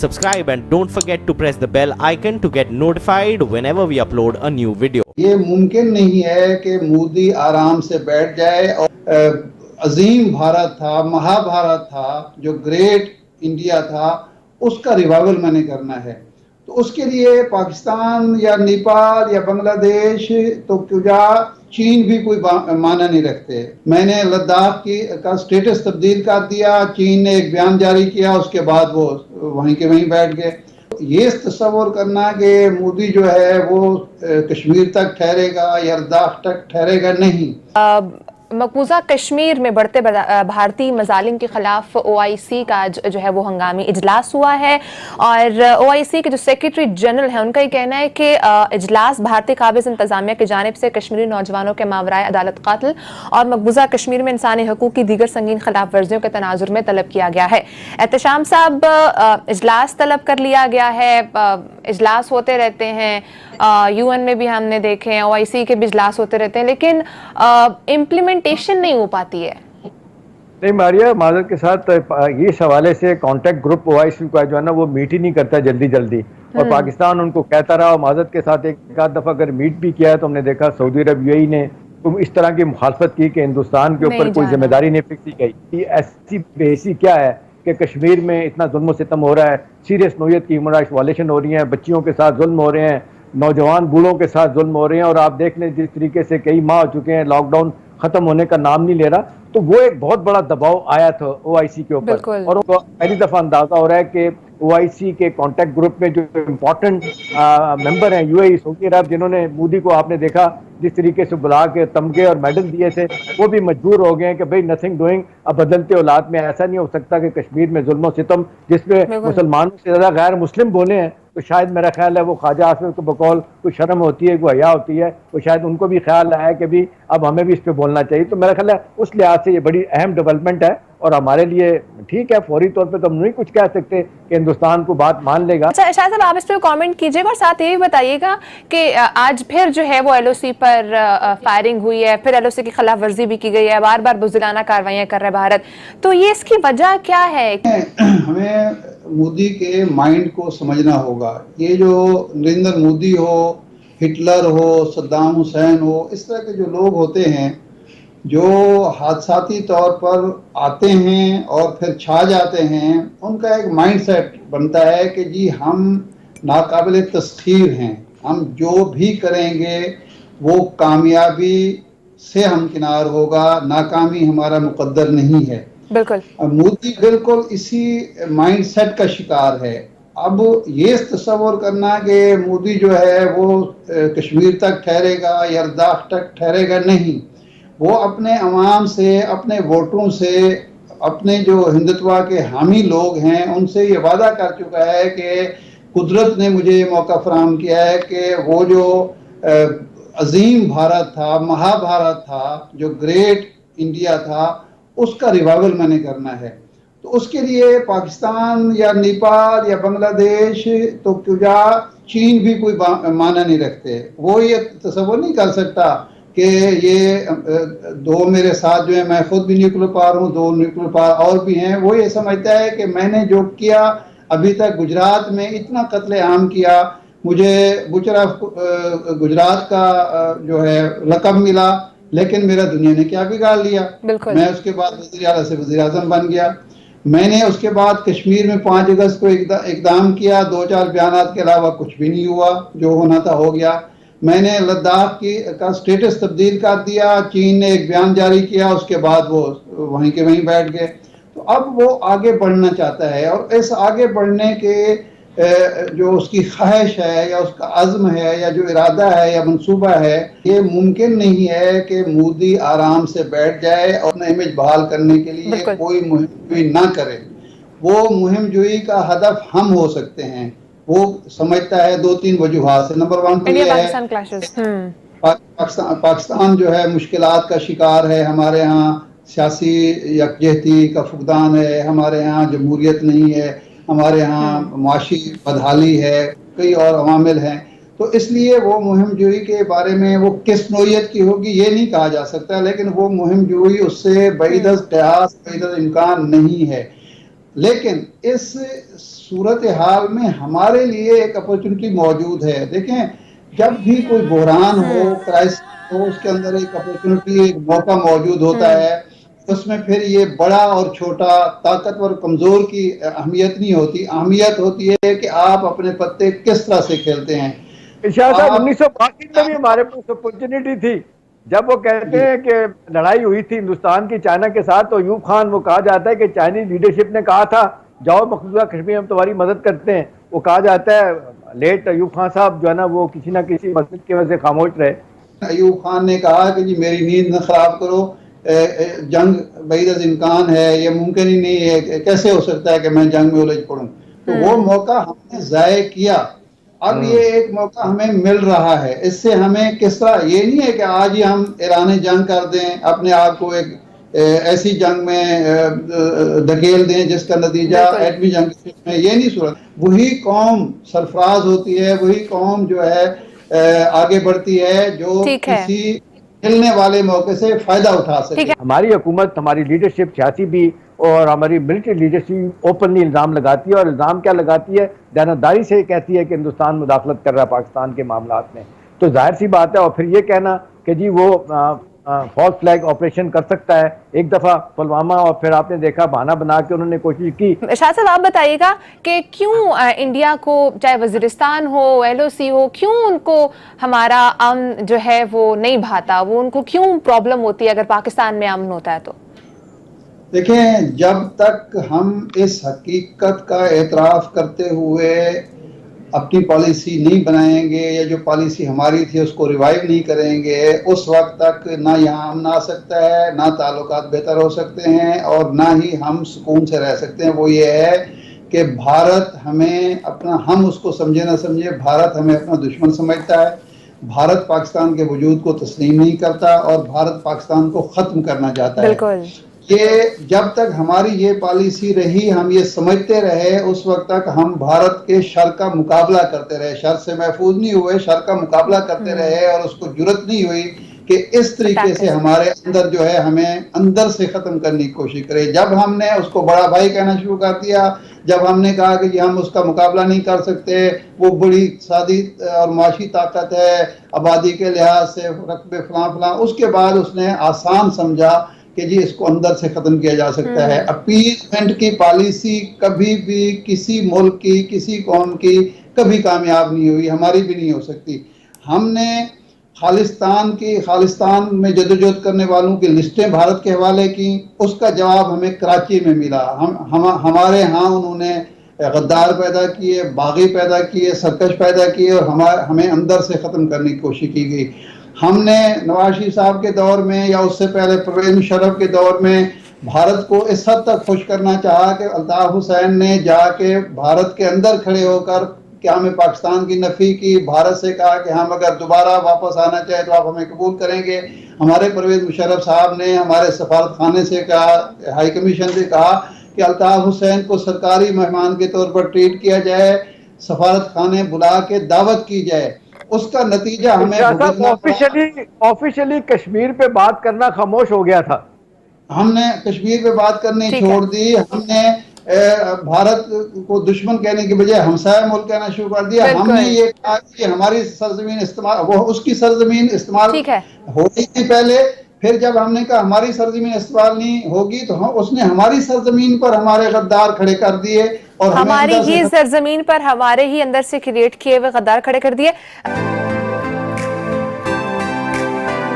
subscribe and don't forget to press the bell icon to get notified whenever we upload a new video. ये मुमकिन नहीं है कि मोदी आराम से बैठ जाए और अजीम भारत था, महाभारत था, जो ग्रेट इंडिया था, उसका रिवाइवल मैंने करना है। तो उसके लिए पाकिस्तान या नेपाल या बांग्लादेश तो क्या चीन भी कोई माना नहीं रखते। मैंने लद्दाख का स्टेटस तब्दील कर दिया, चीन ने एक बयान जारी किया, उसके बाद वो वहीं के वहीं बैठ गए। ये तस्वर करना कि मोदी जो है वो कश्मीर तक ठहरेगा या लद्दाख तक ठहरेगा, नहीं। मकबूजा कश्मीर में बढ़ते भारतीय मजालिम के खिलाफ OIC का जो है वो हंगामी इजलास हुआ है और OIC के जो सेक्रेटरी जनरल हैं उनका ये कहना है कि इजलास भारतीय काबिज इंतजामिया की जानिब से कश्मीरी नौजवानों के मावराए अदालत कत्ल और मकबूजा कश्मीर में इंसानी हकूक़ की दीगर संगीन खिलाफ वर्जियों के तनाजुर में तलब किया गया है। एहतशाम साहब, इजलास तलब कर लिया गया है, इजलास होते रहते हैं, UN में भी हमने देखे हैं, OIC के भी इजलास होते रहते हैं, लेकिन इम्प्लीमेंटेशन नहीं हो पाती है। नहीं मारिया, माजरत के साथ इस हवाले से कांटेक्ट ग्रुप OIC का जो है ना वो मीट ही नहीं करता जल्दी जल्दी, और पाकिस्तान उनको कहता रहा। और माजरत के साथ एक आध दफा अगर मीट भी किया है तो हमने देखा सऊदी अरब UAE ने इस तरह की मुखालफत की कि हिंदुस्तान के ऊपर कोई जिम्मेदारी नहीं फिक्सी गई। ऐसी बेहसी क्या है कि कश्मीर में इतना जुल्म सितम हो रहा है, सीरियस नोयत की ह्यूमन राइट्स वायलेशन हो रही है, बच्चियों के साथ जुल्म हो रहे हैं, नौजवान बूढ़ों के साथ जुल्म हो रहे हैं, और आप देख लें जिस तरीके से कई माह हो चुके हैं, लॉकडाउन खत्म होने का नाम नहीं ले रहा। तो वो एक बहुत बड़ा दबाव आया था OIC के ऊपर, और उनको पहली दफा अंदाजा हो रहा है कि OIC के कांटेक्ट ग्रुप में जो इम्पोर्टेंट मेंबर हैं UAE, सऊदी अरब, जिन्होंने मोदी को आपने देखा जिस तरीके से बुला के तमगे और मेडल दिए थे, वो भी मजबूर हो गए हैं कि भाई नथिंग डूइंग। अब बदलते औलाद में ऐसा नहीं हो सकता कि कश्मीर में जुल्म सितम जिसमें मुसलमानों से ज्यादा गैर मुस्लिम बोले हैं, तो शायद मेरा ख्याल है वो ख्वाजा आसिफ को बकौल कोई शर्म होती है, कोई हया होती है, तो शायद उनको भी ख्याल आया कि भी अब हमें भी इस पर बोलना चाहिए। तो मेरा ख्याल है उस लिहाज से ये बड़ी अहम डेवलपमेंट है और हमारे लिए ठीक है। फौरी तौर पे तो हम नहीं कुछ कह सकते कि हिंदुस्तान को बात मान लेगा। अच्छा शायद साहब, आप इस पर कमेंट कीजिएगा और साथ ये भी बताइएगा कि आज फिर जो है वो LOC पर फायरिंग हुई है, फिर LOC की खिलाफ वर्जी भी की गई है, बार बार बुज़दिलाना कार्रवाइयां कर रहा है भारत, तो ये इसकी वजह क्या है? हमें मोदी के माइंड को समझना होगा। ये जो नरेंद्र मोदी हो, हिटलर हो, सद्दाम हुसैन हो, इस तरह के जो लोग होते हैं जो हादसाती तौर पर आते हैं और फिर छा जाते हैं, उनका एक माइंडसेट बनता है कि जी हम नाकाबिल तस्खीर हैं, हम जो भी करेंगे वो कामयाबी से हमकिनार होगा, नाकामी हमारा मुकद्दर नहीं है। बिल्कुल मोदी बिल्कुल इसी माइंडसेट का शिकार है। अब ये तस्वर करना कि मोदी जो है वो कश्मीर तक ठहरेगा या लद्दाख तक ठहरेगा, नहीं। वो अपने अवाम से, अपने वोटरों से, अपने जो हिंदुत्व के हामी लोग हैं उनसे ये वादा कर चुका है कि कुदरत ने मुझे ये मौका फराहम किया है कि वो जो अजीम भारत था, महाभारत था, जो ग्रेट इंडिया था, उसका रिवाइवल मैंने करना है। तो उसके लिए पाकिस्तान या नेपाल या बांग्लादेश तो क्या चीन भी कोई माना नहीं रखते। वो ये तस्वर नहीं कर सकता कि ये दो मेरे साथ जो है, मैं खुद भी न्यूक्लियर पावर हूँ, 2 न्यूक्लियर पावर और भी हैं, वो ये समझता है कि मैंने जो किया अभी तक, गुजरात में इतना कत्लेआम किया, मुझे बुचरा गुजरात का जो है लक़ब मिला, लेकिन मेरा दुनिया ने क्या बिगाड़ लिया। मैं उसके बाद वज़ीर आला से वज़ीर आज़म बन गया। मैंने उसके बाद कश्मीर में 5 अगस्त को इक़दाम किया, 2-4 बयानात के अलावा कुछ भी नहीं हुआ, जो होना था हो गया। मैंने लद्दाख का स्टेटस तब्दील कर दिया, चीन ने एक बयान जारी किया, उसके बाद वो वहीं के वहीं बैठ गए। तो अब वो आगे बढ़ना चाहता है, और इस आगे बढ़ने के जो उसकी ख्वाहिश है या उसका अज़्म है या जो इरादा है या मंसूबा है, ये मुमकिन नहीं है कि मोदी आराम से बैठ जाए और अपना इमेज बहाल करने के लिए कोई मुहिम जोई ना करे। वो मुहिम जोई का हदफ हम हो सकते हैं। वो समझता है 2-3 वजूहात से। नंबर 1 तो ये है पाकिस्तान जो है मुश्किलात का शिकार है, हमारे यहाँ सियासी यकजहती का फुकदान है, हमारे यहाँ जमहूरियत नहीं है, हमारे यहाँ माशी बदहाली है, कई और अवामिल हैं। तो इसलिए वो मुहिम जोई के बारे में वो किस नोयत की होगी ये नहीं कहा जा सकता, लेकिन वो मुहिम जोई उससे बैद अज़ क़यास, बैद अज़ इम्कान नहीं है। लेकिन इस सूरत हाल में हमारे लिए एक अपॉर्चुनिटी मौजूद है। देखें, जब भी कोई बहरान हो, क्राइसिस हो, उसके अंदर एक अपॉर्चुनिटी, एक मौका मौजूद होता है। उसमें फिर ये बड़ा और छोटा, ताकतवर कमजोर की अहमियत नहीं होती। अहमियत होती है कि आप अपने पत्ते किस तरह से खेलते हैं। इरशाद साहब, 1962 में भी हमारे पास अपॉर्चुनिटी थी। जब वो कहते हैं कि लड़ाई हुई थी हिंदुस्तान की चाइना के साथ, तो अयूब खान, वो कहा जाता है कि चाइनीज लीडरशिप ने कहा था जाओ मकबूजा कश्मीर हम तुम्हारी मदद करते हैं। वो कहा जाता है लेट अयूब खान साहब जो है ना, वो किसी ना किसी मदद की वजह से खामोश रहे। अयूब खान ने कहा कि जी मेरी नींद न खराब करो, जंग बईद इम्कान है, ये मुमकिन ही नहीं है, कैसे हो सकता है कि मैं जंग में उलझ पड़ूं। तो वो मौका हमने जाया किया। अब ये एक मौका हमें मिल रहा है। इससे हमें किस तरह, ये नहीं है कि आज ही हम ऐलान जंग कर दें, अपने आप को एक ऐसी जंग में धकेल दें जिसका नतीजा एटमी जंग में, ये नहीं सूरत। वही कौम सरफराज होती है, वही कौम जो है आगे बढ़ती है जो किसी मिलने वाले मौके से फायदा उठा सके। हमारी हुकूमत, हमारी लीडरशिप, सियासी भी और हमारी मिलिट्री लीडरशिप ओपनली इल्ज़ाम लगाती है। और इल्ज़ाम क्या लगाती है? दयानतदारी से कहती है कि हिंदुस्तान मुदाखलत कर रहा है पाकिस्तान के मामलात में। तो जाहिर सी बात है। और फिर ये कहना कि जी वो फॉल्स फ्लैग ऑपरेशन कर सकता है। एक दफ़ा पुलवामा, और फिर आपने देखा बहाना बना के उन्होंने कोशिश की। शाह साहब, आप बताइएगा कि क्यों इंडिया को, चाहे वजीरिस्तान हो, LOC हो, क्यों उनको हमारा अमन जो है वो नहीं भाता? वो उनको क्यों प्रॉब्लम होती है अगर पाकिस्तान में अमन होता है तो? देखें, जब तक हम इस हकीकत का एतराफ़ करते हुए अपनी पॉलिसी नहीं बनाएंगे, या जो पॉलिसी हमारी थी उसको रिवाइव नहीं करेंगे, उस वक्त तक ना यहाँ अमन आ सकता है, ना ताल्लुकात बेहतर हो सकते हैं, और ना ही हम सुकून से रह सकते हैं। वो ये है कि भारत हमें अपना, हम उसको समझे ना समझे, भारत हमें अपना दुश्मन समझता है। भारत पाकिस्तान के वजूद को तस्लीम नहीं करता और भारत पाकिस्तान को ख़त्म करना चाहता है। ये जब तक हमारी ये पॉलिसी रही, हम ये समझते रहे, उस वक्त तक हम भारत के शर का मुकाबला करते रहे, शर से महफूज नहीं हुए, शर का मुकाबला करते रहे, और उसको जुर्रत नहीं हुई कि इस तरीके से हमारे अंदर जो है हमें अंदर से ख़त्म करने की कोशिश करे। जब हमने उसको बड़ा भाई कहना शुरू कर दिया, जब हमने कहा कि हम उसका मुकाबला नहीं कर सकते, वो बड़ी सादी और माशी ताकत है, आबादी के लिहाज से रकबे फलां फलां, उसके बाद उसने आसान समझा कि जी इसको अंदर से खत्म किया जा सकता है। अपीजमेंट की पॉलिसी कभी भी किसी मुल्क की, किसी कौम की कभी कामयाब नहीं हुई, हमारी भी नहीं हो सकती। हमने खालिस्तान में जदोजहद करने वालों की लिस्टें भारत के हवाले की, उसका जवाब हमें कराची में मिला। हमारे यहाँ उन्होंने गद्दार पैदा किए, बागी पैदा किए, सरकश पैदा किए, और हमें अंदर से ख़त्म करने की कोशिश की गई। हमने नवाज शरीफ साहब के दौर में, या उससे पहले परवेज मुशर्रफ के दौर में, भारत को इस हद तक खुश करना चाहा कि अल्ताफ हुसैन ने जाके भारत के अंदर खड़े होकर क्या हमें पाकिस्तान की नफ़ी की, भारत से कहा कि हम अगर दोबारा वापस आना चाहे तो आप हमें कबूल करेंगे। हमारे परवेज मुशर्रफ साहब ने हमारे सफारत खाने से कहा, हाई कमीशन से कहा कि अल्ताफ हुसैन को सरकारी मेहमान के तौर पर ट्रीट किया जाए, सफारत खाने बुला के दावत की जाए। उसका नतीजा हमें ऑफिशियली कश्मीर पे बात करना खामोश हो गया था। हमने कश्मीर पे बात करनी छोड़ दी। हमने भारत को दुश्मन कहने की बजाय हमसाया मुल्क कहना शुरू कर दिया। हमने ये कहा कि हमारी सरजमीन इस्तेमाल, वो उसकी सरजमीन इस्तेमाल हो रही थी पहले, फिर जब हमने कहा हमारी सरजमीन इस्तेमाल नहीं होगी तो उसने हमारी सरजमीन पर हमारे गद्दार खड़े कर दिए, और हमारी ही सरजमीन पर हमारे ही अंदर से क्रिएट किए हुए गद्दार खड़े कर दिए।